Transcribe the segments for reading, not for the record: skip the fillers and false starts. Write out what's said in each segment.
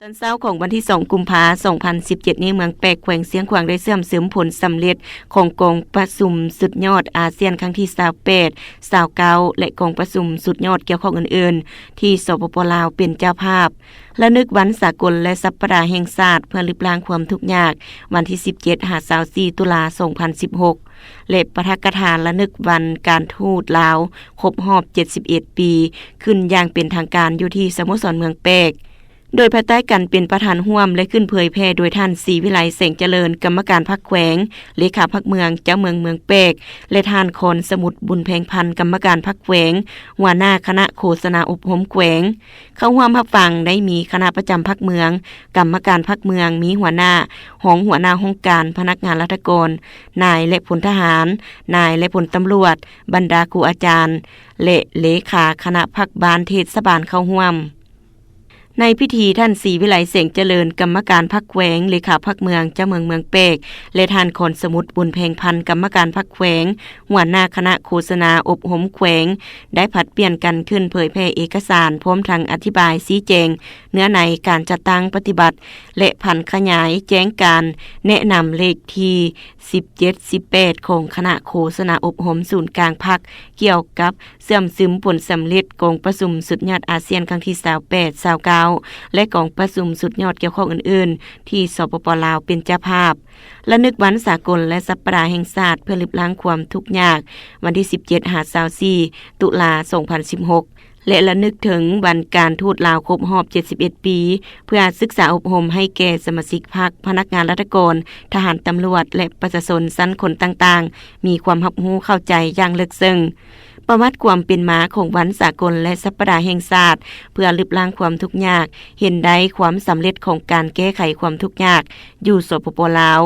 ตอนเช้าของวันที่2กุมภาพันธ์2017นี้เมืองแปกแขวงเสียงขวางได้เสื่อมเสริมผลสำเร็จของกองประชุมสุดยอดอาเซียนครั้งที่28 29และกองประชุมสุดยอดเกี่ยวข้องอื่นๆที่สปป.ลาวเป็นเจ้าภาพและนึกวันสากลและสัปดาห์แห่งชาติเพื่อลิบล้างความทุกข์ยากวันที่17-24ตุลา2016และปาฐกถาระลึกวันการทูตลาวครบรอบ71ปีขึ้นอย่างเป็นทางการอยู่ที่สโมสรเมืองแปกโดยภายใต้กันเป็นประธานร่วมและขึ้นเผยแพร่โดยท่านศรีวิไลแสงเจริญกรรมการพรรคแขวงเลขาพรรคเมืองเจ้าเมืองแปกและท่านคอนสมุทรบุญแพงพันธ์กรรมการพรรคแขวงหัวหน้าคณะโฆษณาอบรมแขวงเข้าร่วมรับฟังได้มีคณะประจำพรรคเมืองกรรมการพรรคเมืองมีหัวหน้าหัวหน้าห้องการพนักงานราชการนายและพลทหารนายและพลตำรวจบรรดาครูอาจารย์และเลขาคณะพรรคบาลเทศบาลเข้าร่วมในพิธีท่านศรีวิไลแสงเจริญกรรมการพรรคแขวงเลขาพรรคเมืองเจ้าเมืองแปกและท่านคอนสมุทรบุญแพงพันธ์กรรมการพรรคแขวงหัวหน้าคณะโฆษณาอบรมแขวงได้ผลัดเปลี่ยนกันขึ้นเผยแพร่เอกสารพร้อมทั้งอธิบายชี้แจงเนื้อในการจัดตั้งปฏิบัติและผันขยายแจ้งการแนะนำเลขที่17-18ของคณะโฆษณาอบรมศูนย์กลางพรรคเกี่ยวกับเสื่อมซึมผลสำเร็จกองประชุมสุดยอดอาเซียนครั้งที่28 29และกองประชุมสุดยอดเกี่ยวข้องอื่นๆที่สปป.ลาวเป็นเจ้าภาพและนึกวันสากลและสัปดาห์แห่งชาติเพื่อลิบล้างความทุกข์ยากวันที่17-24ตุลา2016และระลึกถึงวันการทูตลาวครบรอบ71ปีเพื่อศึกษาอบรมให้แก่สมาชิกพรรคพนักงานราชการทหารตำรวจและประชาชนชั้นคนต่างๆมีความรับรู้เข้าใจอย่างลึกซึ้งประวัติความเป็นมาของวันสากลและสัปดาห์แห่งชาติเพื่อลิบล้างความทุกข์ยากเห็นได้ความสำเร็จของการแก้ไขความทุกข์ยากอยู่สปป.ลาว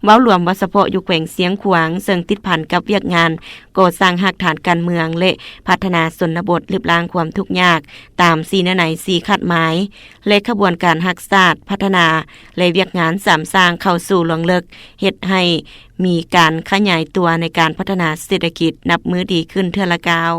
เว้ารวมว่าเฉพาะอยู่แขวงเสียงขวางซึ่งติดพันกับเวียกงานก่อสร้างรากฐานการเมืองและพัฒนาชนบทลิบล้างความทุกข์ยากตาม4นโยบาย4ขัดหมายและขบวนการรักษาพัฒนาและเวียกงานสร้างเข้าสู่หลวงเลิกเฮ็ดให้มีการขยายตัวในการพัฒนาเศรษฐกิจนับมือดีขึ้นเทื่อละก้าว